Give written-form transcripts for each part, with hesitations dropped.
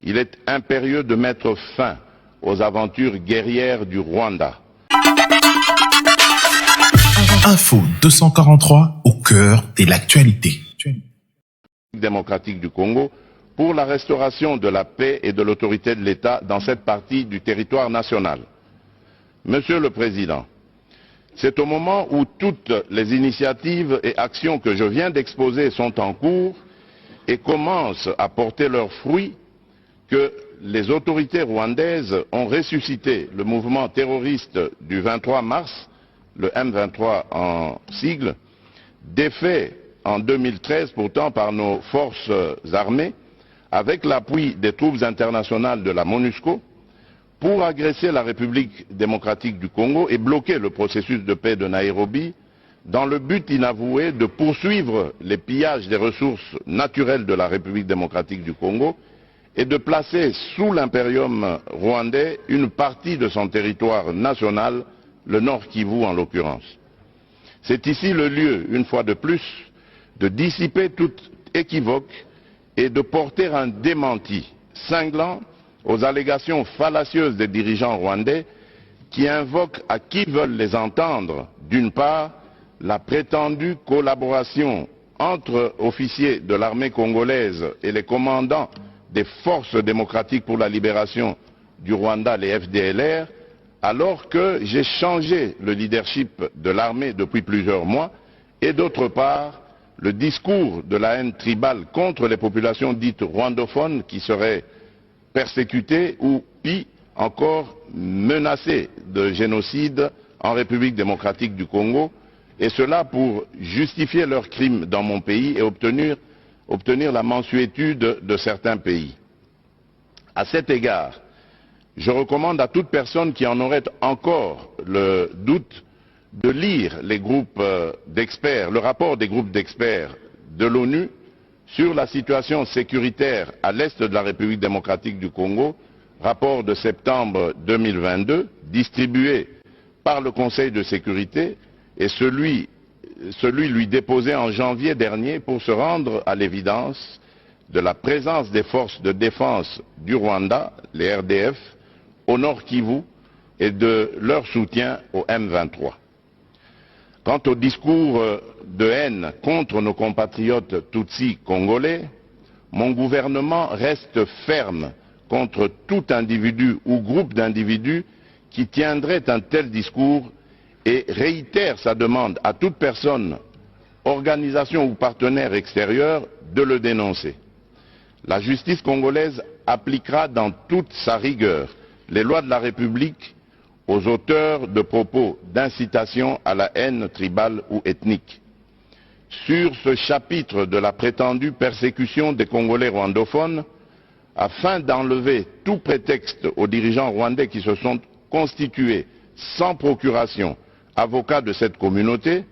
Il est impérieux de mettre fin aux aventures guerrières du Rwanda. Info 243 au cœur de l'actualité. Démocratique du Congo pour la restauration de la paix et de l'autorité de l'État dans cette partie du territoire national. Monsieur le Président, c'est au moment où toutes les initiatives et actions que je viens d'exposer sont en cours et commencent à porter leurs fruits que les autorités rwandaises ont ressuscité le mouvement terroriste du 23 mars, le M23 en sigle, défait en 2013 pourtant par nos forces armées, avec l'appui des troupes internationales de la MONUSCO, pour agresser la République démocratique du Congo et bloquer le processus de paix de Nairobi, dans le but inavoué de poursuivre les pillages des ressources naturelles de la République démocratique du Congo et de placer sous l'impérium rwandais une partie de son territoire national, le Nord Kivu en l'occurrence. C'est ici le lieu, une fois de plus, de dissiper toute équivoque et de porter un démenti cinglant aux allégations fallacieuses des dirigeants rwandais qui invoquent à qui veulent les entendre, d'une part, la prétendue collaboration entre officiers de l'armée congolaise et les commandants des forces démocratiques pour la libération du Rwanda, les FDLR, alors que j'ai changé le leadership de l'armée depuis plusieurs mois, et d'autre part, le discours de la haine tribale contre les populations dites rwandophones qui seraient persécutées ou, pis encore, menacées de génocide en République démocratique du Congo, et cela pour justifier leurs crimes dans mon pays et obtenir la mansuétude de certains pays. À cet égard, je recommande à toute personne qui en aurait encore le doute de lire les groupes d'experts, le rapport des groupes d'experts de l'ONU sur la situation sécuritaire à l'est de la République démocratique du Congo, rapport de septembre 2022, distribué par le Conseil de sécurité, et celui lui déposé en janvier dernier pour se rendre à l'évidence de la présence des forces de défense du Rwanda, les RDF, au Nord Kivu et de leur soutien au M23. Quant au discours de haine contre nos compatriotes Tutsis congolais, mon gouvernement reste ferme contre tout individu ou groupe d'individus qui tiendrait un tel discours et réitère sa demande à toute personne, organisation ou partenaire extérieur de le dénoncer. La justice congolaise appliquera dans toute sa rigueur les lois de la République aux auteurs de propos d'incitation à la haine tribale ou ethnique. Sur ce chapitre de la prétendue persécution des Congolais rwandophones, afin d'enlever tout prétexte aux dirigeants rwandais qui se sont constitués sans procuration avocats de cette communauté,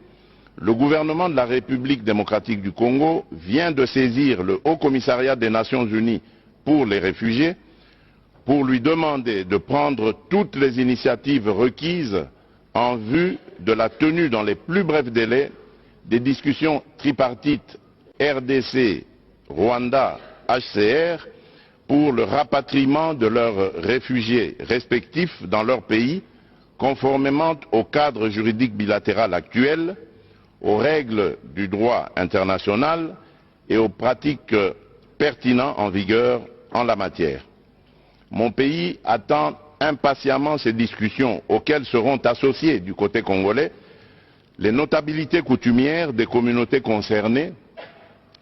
le gouvernement de la République démocratique du Congo vient de saisir le Haut Commissariat des Nations Unies pour les réfugiés pour lui demander de prendre toutes les initiatives requises en vue de la tenue dans les plus brefs délais des discussions tripartites RDC, Rwanda, HCR pour le rapatriement de leurs réfugiés respectifs dans leur pays, conformément au cadre juridique bilatéral actuel, aux règles du droit international et aux pratiques pertinentes en vigueur en la matière. Mon pays attend impatiemment ces discussions auxquelles seront associées du côté congolais les notabilités coutumières des communautés concernées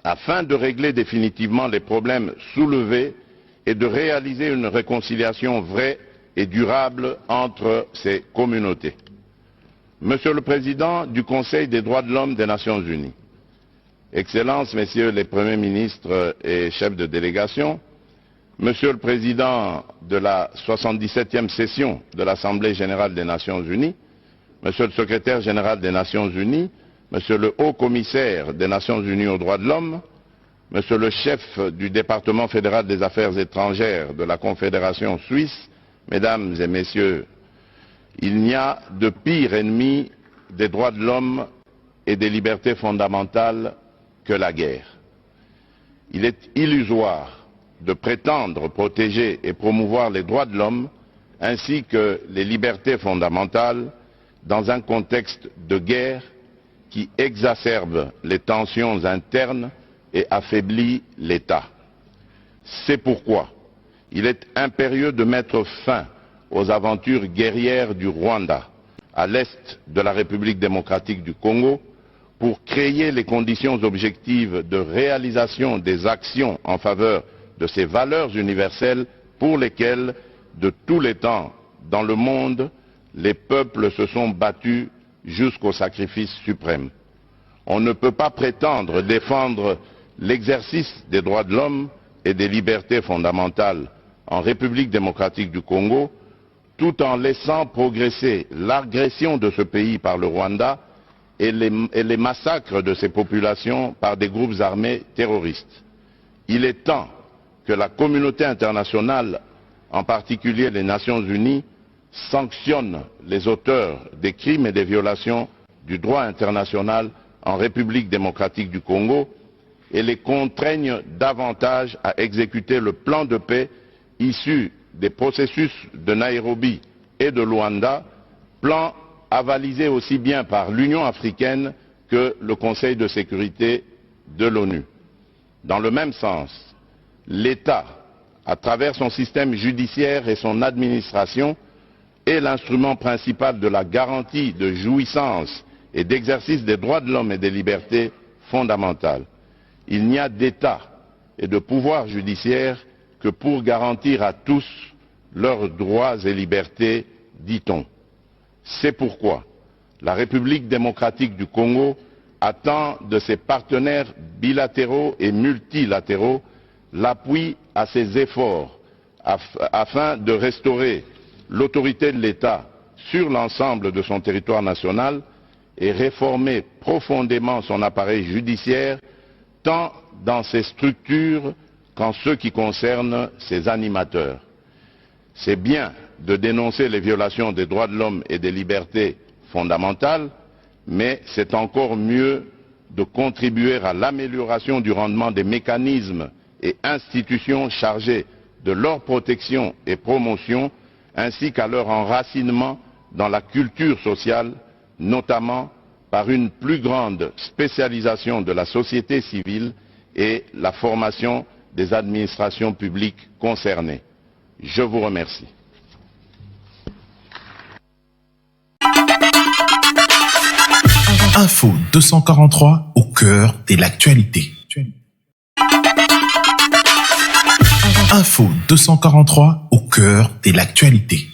afin de régler définitivement les problèmes soulevés et de réaliser une réconciliation vraie et durable entre ces communautés. Monsieur le Président du Conseil des droits de l'homme des Nations Unies, Excellences, Messieurs les Premiers ministres et chefs de délégation, Monsieur le Président de la 77e session de l'Assemblée générale des Nations Unies, Monsieur le Secrétaire général des Nations Unies, Monsieur le Haut Commissaire des Nations Unies aux droits de l'homme, Monsieur le chef du département fédéral des affaires étrangères de la Confédération suisse, Mesdames et Messieurs, il n'y a de pire ennemi des droits de l'homme et des libertés fondamentales que la guerre. Il est illusoire de prétendre protéger et promouvoir les droits de l'homme ainsi que les libertés fondamentales dans un contexte de guerre qui exacerbe les tensions internes et affaiblit l'État. C'est pourquoi il est impérieux de mettre fin aux aventures guerrières du Rwanda à l'est de la République démocratique du Congo pour créer les conditions objectives de réalisation des actions en faveur de ces valeurs universelles pour lesquelles, de tous les temps dans le monde, les peuples se sont battus jusqu'au sacrifice suprême. On ne peut pas prétendre défendre l'exercice des droits de l'homme et des libertés fondamentales en République démocratique du Congo tout en laissant progresser l'agression de ce pays par le Rwanda et les massacres de ses populations par des groupes armés terroristes. Il est temps que la communauté internationale, en particulier les Nations Unies, sanctionne les auteurs des crimes et des violations du droit international en République démocratique du Congo et les contraigne davantage à exécuter le plan de paix issu des processus de Nairobi et de Luanda, plan avalisé aussi bien par l'Union africaine que le Conseil de sécurité de l'ONU. Dans le même sens, l'État, à travers son système judiciaire et son administration, est l'instrument principal de la garantie de jouissance et d'exercice des droits de l'homme et des libertés fondamentales. Il n'y a d'État et de pouvoir judiciaire que pour garantir à tous leurs droits et libertés, dit-on. C'est pourquoi la République démocratique du Congo attend de ses partenaires bilatéraux et multilatéraux l'appui à ses efforts afin de restaurer l'autorité de l'État sur l'ensemble de son territoire national et réformer profondément son appareil judiciaire, tant dans ses structures qu'en ce qui concerne ses animateurs. C'est bien de dénoncer les violations des droits de l'homme et des libertés fondamentales, mais c'est encore mieux de contribuer à l'amélioration du rendement des mécanismes et institutions chargés de leur protection et promotion, ainsi qu'à leur enracinement dans la culture sociale, notamment par une plus grande spécialisation de la société civile et la formation des administrations publiques concernées. Je vous remercie. Info 243 au cœur de l'actualité. Info 243 au cœur de l'actualité.